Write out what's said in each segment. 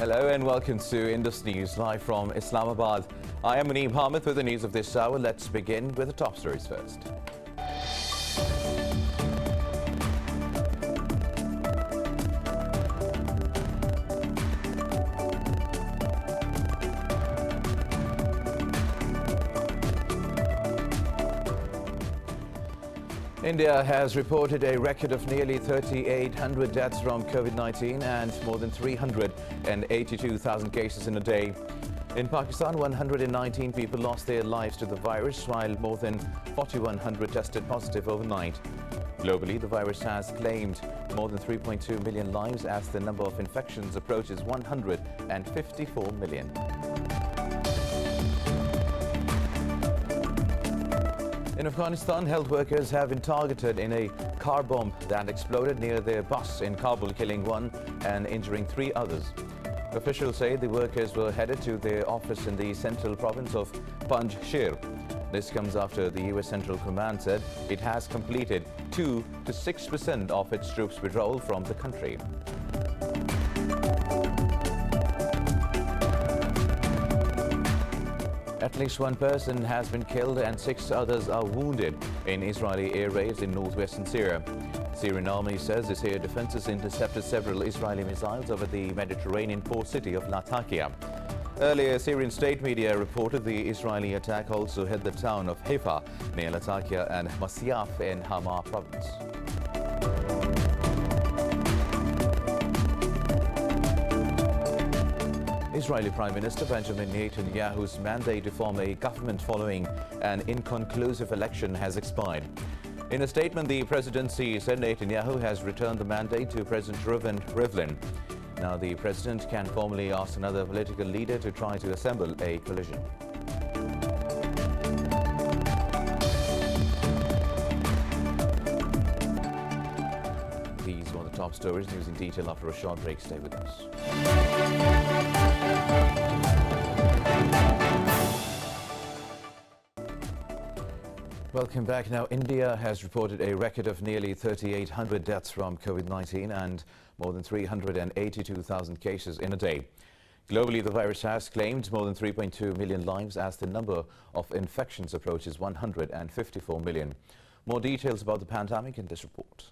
Hello and welcome to Indus News live from Islamabad. I am Muneeb Hamid with the news of this hour. Let's begin with the top stories first. India has reported a record of nearly 3,800 deaths from COVID-19 and more than 382,000 cases in a day. In Pakistan, 119 people lost their lives to the virus, while more than 4,100 tested positive overnight. Globally, the virus has claimed more than 3.2 million lives as the number of infections approaches 154 million. In Afghanistan, health workers have been targeted in a car bomb that exploded near their bus in Kabul, killing one and injuring three others. Officials say the workers were headed to their office in the central province of Panjshir. This comes after the U.S. Central Command said it has completed 2 to 6% of its troops' withdrawal from the country. At least one person has been killed and 6 others are wounded in Israeli air raids in northwestern Syria. Syrian army says its air defenses intercepted several Israeli missiles over the Mediterranean port city of Latakia. Earlier, Syrian state media reported the Israeli attack also hit the town of Haifa near Latakia and Masyaf in Hama province. Israeli Prime Minister Benjamin Netanyahu's mandate to form a government following an inconclusive election has expired. In a statement, the presidency said Netanyahu has returned the mandate to President Reuven Rivlin. Now the president can formally ask another political leader to try to assemble a coalition. These were the top stories. News in detail after a short break. Stay with us. Welcome back. Now, India has reported a record of nearly 3,800 deaths from COVID-19 and more than 382,000 cases in a day. Globally, the virus has claimed more than 3.2 million lives as the number of infections approaches 154 million. More details about the pandemic in this report.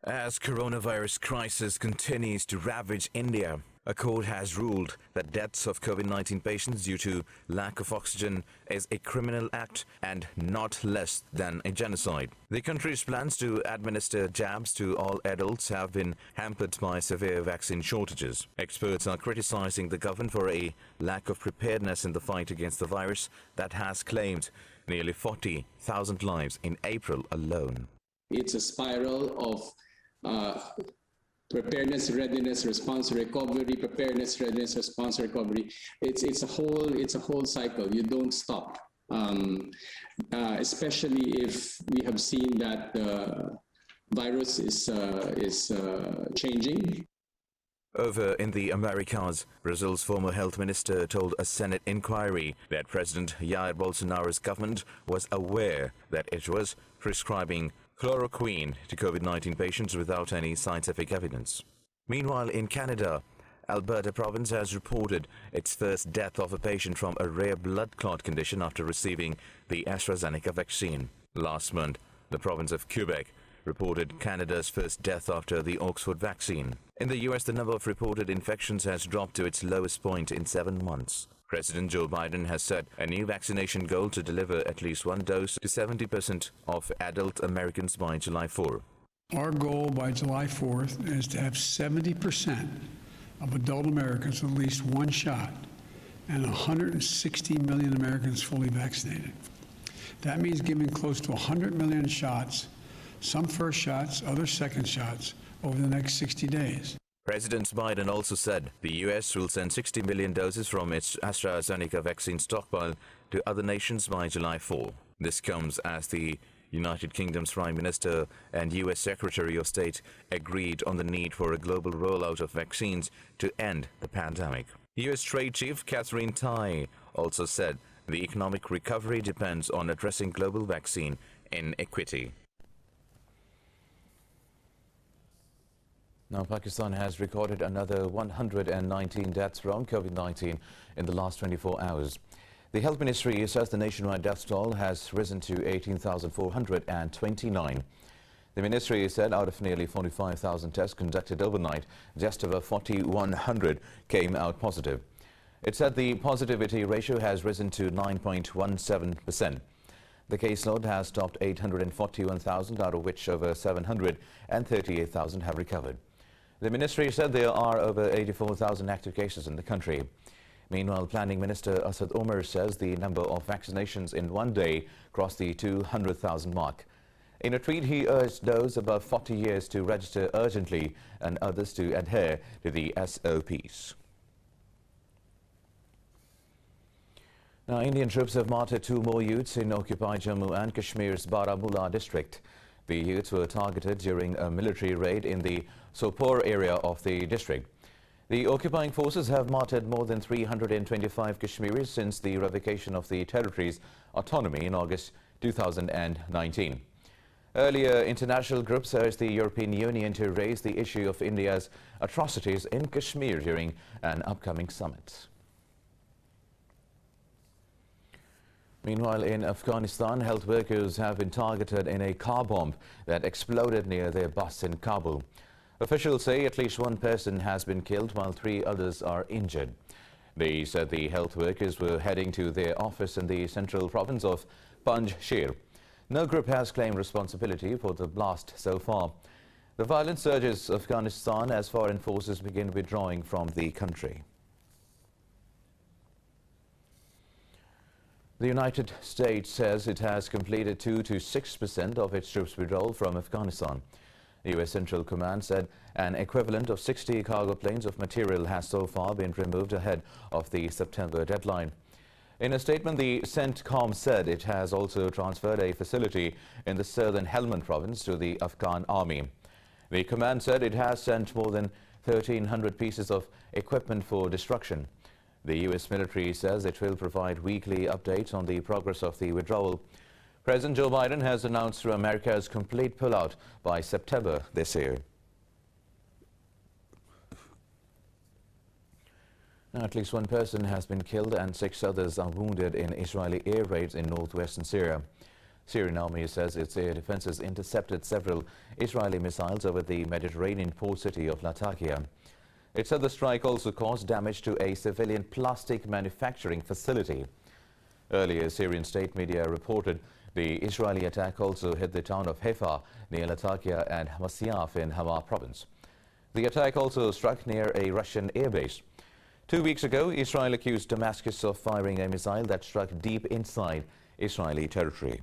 As coronavirus crisis continues to ravage India, a court has ruled that deaths of COVID-19 patients due to lack of oxygen is a criminal act and not less than a genocide. The country's plans to administer jabs to all adults have been hampered by severe vaccine shortages. Experts are criticizing the government for a lack of preparedness in the fight against the virus that has claimed nearly 40,000 lives in April alone. It's a spiral of preparedness, readiness, response, recovery, preparedness, readiness, response, recovery. It's a whole cycle. You don't stop, especially if we have seen that the virus is changing. Over in the Americas, Brazil's former health minister told a Senate inquiry that President Jair Bolsonaro's government was aware that it was prescribing chloroquine to COVID-19 patients without any scientific evidence. Meanwhile, in Canada, Alberta province has reported its first death of a patient from a rare blood clot condition after receiving the AstraZeneca vaccine. Last month, the province of Quebec reported Canada's first death after the Oxford vaccine. In the US, the number of reported infections has dropped to its lowest point in 7 months. President Joe Biden has set a new vaccination goal to deliver at least 1 dose to 70% of adult Americans by July 4. Our goal by July 4th is to have 70% of adult Americans with at least 1 shot and 160 million Americans fully vaccinated. That means giving close to 100 million shots, some first shots, others second shots, over the next 60 days. President Biden also said the U.S. will send 60 million doses from its AstraZeneca vaccine stockpile to other nations by July 4. This comes as the United Kingdom's Prime Minister and U.S. Secretary of State agreed on the need for a global rollout of vaccines to end the pandemic. U.S. Trade Chief Catherine Tai also said the economic recovery depends on addressing global vaccine inequity. Now, Pakistan has recorded another 119 deaths from COVID-19 in the last 24 hours. The Health Ministry says the nationwide death toll has risen to 18,429. The ministry said out of nearly 45,000 tests conducted overnight, just over 4,100 came out positive. It said the positivity ratio has risen to 9.17%. The caseload has topped 841,000, out of which over 738,000 have recovered. The ministry said there are over 84,000 active cases in the country. Meanwhile, Planning Minister Asad Omar says the number of vaccinations in one day crossed the 200,000 mark. In a tweet, he urged those above 40 years to register urgently and others to adhere to the SOPs. Now, Indian troops have martyred 2 more youths in occupied Jammu and Kashmir's Baramulla district. The youths were targeted during a military raid in the Sopore area of the district. The occupying forces have martyred more than 325 Kashmiris since the revocation of the territory's autonomy in August 2019. Earlier, international groups urged the European Union to raise the issue of India's atrocities in Kashmir during an upcoming summit. Meanwhile, in Afghanistan, health workers have been targeted in a car bomb that exploded near their bus in Kabul. Officials say at least 1 person has been killed while 3 others are injured. They said the health workers were heading to their office in the central province of Panjshir. No group has claimed responsibility for the blast so far. The violence surges Afghanistan as foreign forces begin withdrawing from the country. The United States says it has completed 2 to 6% of its troops withdrawal from Afghanistan. The U.S. Central Command said an equivalent of 60 cargo planes of material has so far been removed ahead of the September deadline. In a statement, the CENTCOM said it has also transferred a facility in the southern Helmand province to the Afghan army. The command said it has sent more than 1,300 pieces of equipment for destruction. The U.S. military says it will provide weekly updates on the progress of the withdrawal. President Joe Biden has announced America's complete pullout by September this year. Now, at least 1 person has been killed and 6 others are wounded in Israeli air raids in northwestern Syria. Syrian army says its air defenses intercepted several Israeli missiles over the Mediterranean port city of Latakia. It said the strike also caused damage to a civilian plastic manufacturing facility. Earlier, Syrian state media reported the Israeli attack also hit the town of Haifa near Latakia and Masyaf in Hama province. The attack also struck near a Russian airbase. 2 weeks ago, Israel accused Damascus of firing a missile that struck deep inside Israeli territory.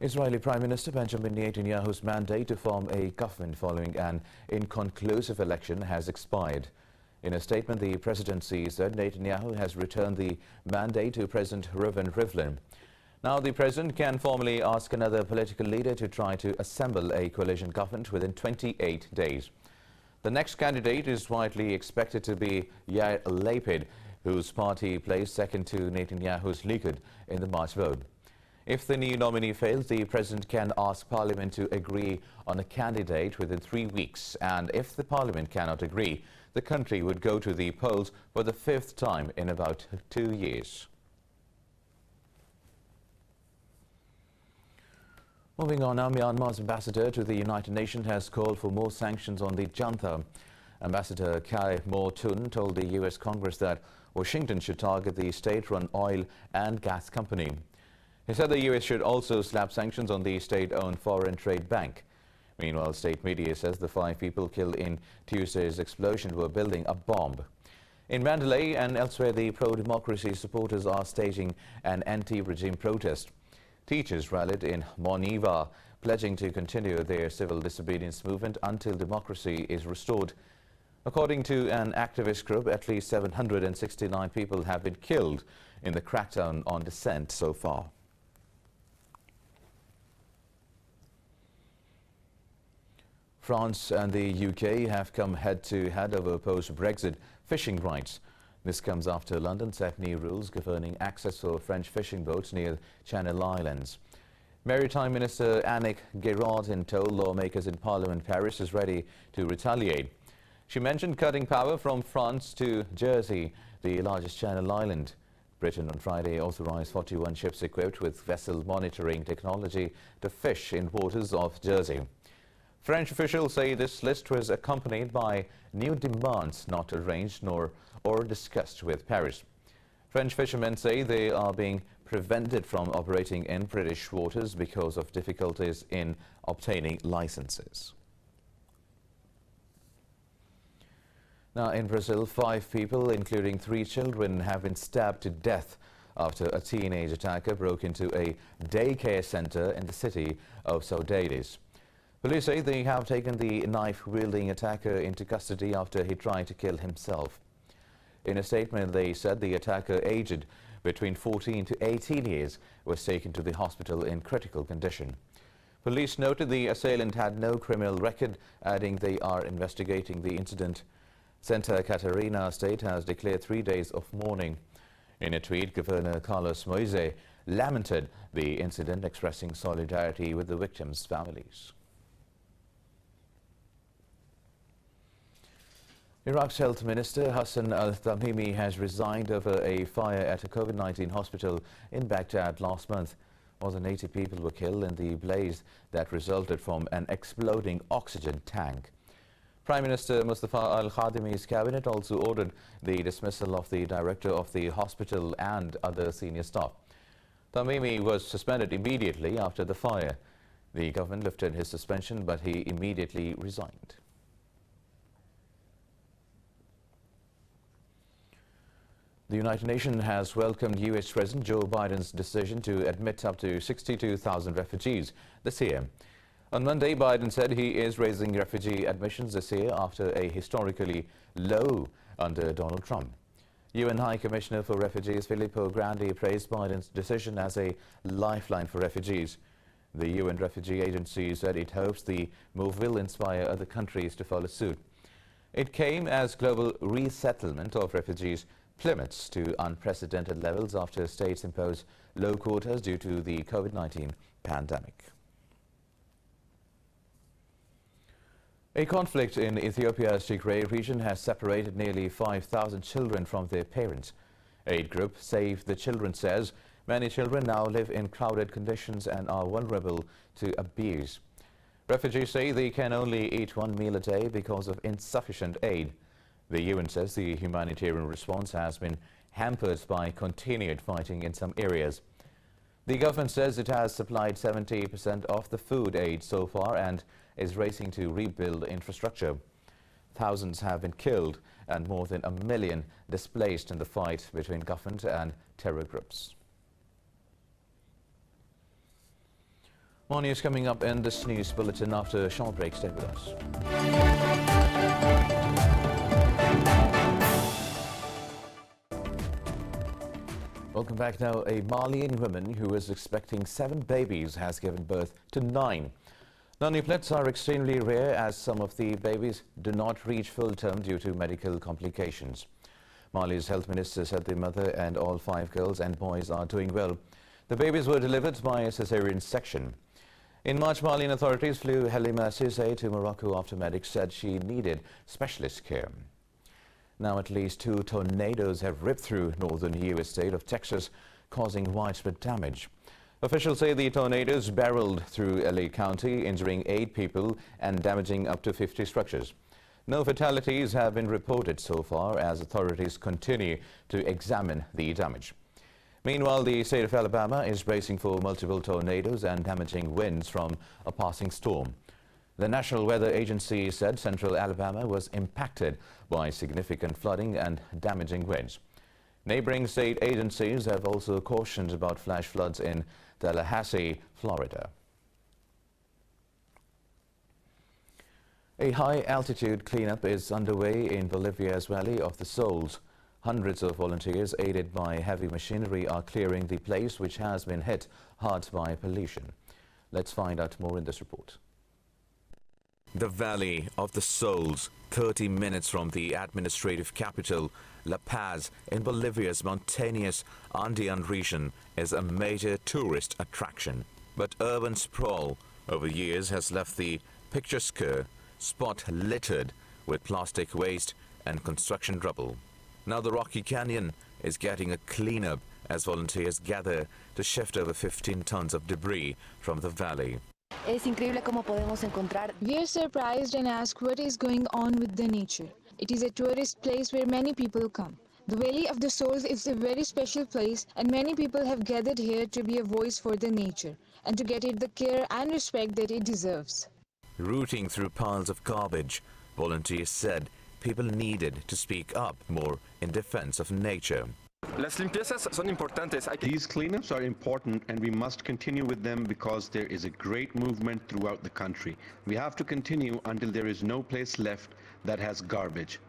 Israeli Prime Minister Benjamin Netanyahu's mandate to form a government following an inconclusive election has expired. In a statement, the presidency said Netanyahu has returned the mandate to President Reuven Rivlin. Now, the president can formally ask another political leader to try to assemble a coalition government within 28 days. The next candidate is widely expected to be Yair Lapid, whose party placed second to Netanyahu's Likud in the March vote. If the new nominee fails, the president can ask Parliament to agree on a candidate within 3 weeks. And if the Parliament cannot agree, the country would go to the polls for the 5th time in about 2 years. Moving on now, Myanmar's ambassador to the United Nations has called for more sanctions on the junta. Ambassador Kai Mo-tun told the U.S. Congress that Washington should target the state-run oil and gas company. He said the U.S. should also slap sanctions on the state-owned Foreign Trade Bank. Meanwhile, state media says the 5 people killed in Tuesday's explosion were building a bomb. In Mandalay and elsewhere, the pro-democracy supporters are staging an anti-regime protest. Teachers rallied in Moniva, pledging to continue their civil disobedience movement until democracy is restored. According to an activist group, at least 769 people have been killed in the crackdown on dissent so far. France and the UK have come head-to-head over post-Brexit fishing rights. This comes after London set new rules governing access for French fishing boats near Channel Islands. Maritime Minister Annick Guéraud told lawmakers in Parliament Paris is ready to retaliate. She mentioned cutting power from France to Jersey, the largest Channel island. Britain on Friday authorized 41 ships equipped with vessel monitoring technology to fish in waters off Jersey. French officials say this list was accompanied by new demands not arranged or discussed with Paris. French fishermen say they are being prevented from operating in British waters because of difficulties in obtaining licenses. Now in Brazil, 5 people, including 3 children, have been stabbed to death after a teenage attacker broke into a daycare center in the city of Saudades. Police say they have taken the knife-wielding attacker into custody after he tried to kill himself. In a statement, they said the attacker, aged between 14 to 18 years, was taken to the hospital in critical condition. Police noted the assailant had no criminal record, adding they are investigating the incident. Santa Catarina state has declared 3 days of mourning. In a tweet, Governor Carlos Moise lamented the incident, expressing solidarity with the victims' families. Iraq's Health Minister Hassan al-Tamimi has resigned over a fire at a COVID-19 hospital in Baghdad last month. More than 80 people were killed in the blaze that resulted from an exploding oxygen tank. Prime Minister Mustafa al-Khadimi's cabinet also ordered the dismissal of the director of the hospital and other senior staff. Tamimi was suspended immediately after the fire. The government lifted his suspension, but he immediately resigned. The United Nations has welcomed U.S. President Joe Biden's decision to admit up to 62,000 refugees this year. On Monday, Biden said he is raising refugee admissions this year after a historically low under Donald Trump. UN High Commissioner for Refugees Filippo Grandi praised Biden's decision as a lifeline for refugees. The UN Refugee Agency said it hopes the move will inspire other countries to follow suit. It came as global resettlement of refugees plummets to unprecedented levels after states impose low quotas due to the COVID-19 pandemic. A conflict in Ethiopia's Tigray region has separated nearly 5,000 children from their parents. Aid group Save the Children says many children now live in crowded conditions and are vulnerable to abuse. Refugees say they can only eat 1 meal a day because of insufficient aid. The UN says the humanitarian response has been hampered by continued fighting in some areas. The government says it has supplied 70% of the food aid so far and is racing to rebuild infrastructure. Thousands have been killed and more than 1 million displaced in the fight between government and terror groups. More news coming up in this news bulletin after a short break. Stay with us. Welcome back now. A Malian woman who is expecting 7 babies has given birth to 9. Noniplets are extremely rare as some of the babies do not reach full term due to medical complications. Mali's health minister said the mother and all 5 girls and boys are doing well. The babies were delivered by a cesarean section. In March, Malian authorities flew Halima Cissé to Morocco after medics said she needed specialist care. Now at least 2 tornadoes have ripped through northern U.S. state of Texas, causing widespread damage. Officials say the tornadoes barreled through LA County, injuring 8 people and damaging up to 50 structures. No fatalities have been reported so far as authorities continue to examine the damage. Meanwhile, the state of Alabama is bracing for multiple tornadoes and damaging winds from a passing storm. The National Weather Agency said central Alabama was impacted by significant flooding and damaging winds. Neighboring state agencies have also cautioned about flash floods in Tallahassee, Florida. A high-altitude cleanup is underway in Bolivia's Valley of the Souls. Hundreds of volunteers, aided by heavy machinery, are clearing the place which has been hit hard by pollution. Let's find out more in this report. The Valley of the Souls, 30 minutes from the administrative capital, La Paz, in Bolivia's mountainous Andean region, is a major tourist attraction. But urban sprawl over years has left the picturesque spot littered with plastic waste and construction rubble. Now the rocky canyon is getting a cleanup as volunteers gather to shift over 15 tons of debris from the valley. Es increíble cómo podemos encontrar. We are surprised and ask what is going on with the nature. It is a tourist place where many people come. The Valley of the Souls is a very special place, and many people have gathered here to be a voice for the nature and to get it the care and respect that it deserves. Rooting through piles of garbage, volunteers said people needed to speak up more in defense of nature. Las limpiezas son importantes. These cleanups are important and we must continue with them because there is a great movement throughout the country. We have to continue until there is no place left that has garbage.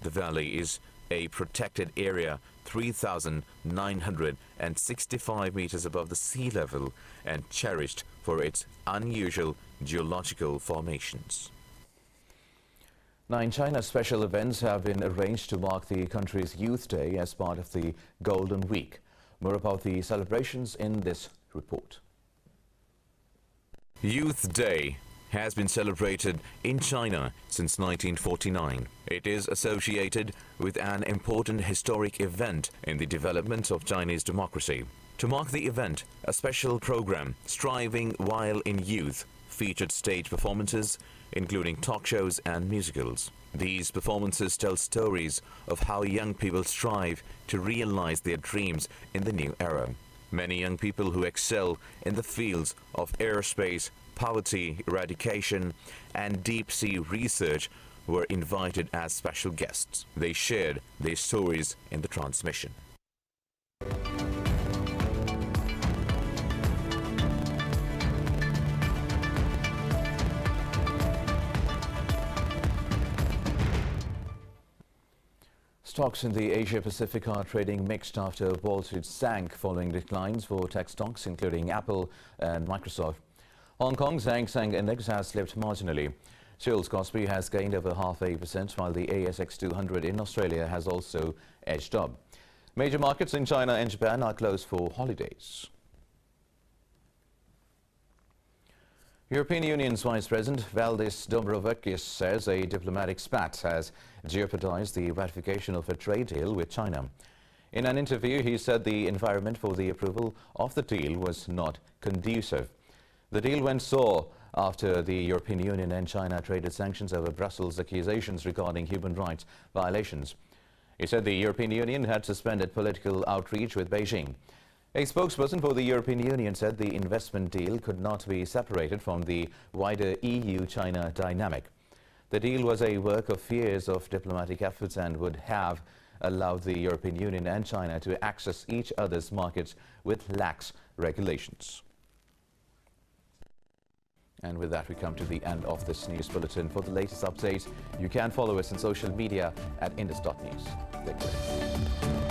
The valley is a protected area 3,965 meters above the sea level and cherished for its unusual geological formations. Now, in China, special events have been arranged to mark the country's Youth Day as part of the Golden Week. More about the celebrations in this report. Youth Day has been celebrated in China since 1949. It is associated with an important historic event in the development of Chinese democracy. To mark the event, a special program, Striving While in Youth, featured stage performances, including talk shows and musicals. These performances tell stories of how young people strive to realize their dreams in the new era. Many young people who excel in the fields of aerospace, poverty eradication, and deep-sea research were invited as special guests. They shared their stories in the transmission. Stocks in the Asia-Pacific are trading mixed after Wall Street sank following declines for tech stocks including Apple and Microsoft. Hong Kong's Hang Seng Index has slipped marginally. Seoul's Kospi has gained over 0.5%, while the ASX 200 in Australia has also edged up. Major markets in China and Japan are closed for holidays. European Union's Vice President Valdis Dombrovskis says a diplomatic spat has jeopardized the ratification of a trade deal with China. In an interview, he said the environment for the approval of the deal was not conducive. The deal went sour after the European Union and China traded sanctions over Brussels' accusations regarding human rights violations. He said the European Union had suspended political outreach with Beijing. A spokesperson for the European Union said the investment deal could not be separated from the wider EU-China dynamic. The deal was a work of years of diplomatic efforts and would have allowed the European Union and China to access each other's markets with lax regulations. And with that, we come to the end of this news bulletin. For the latest updates, you can follow us on social media at Indus.News. Take care.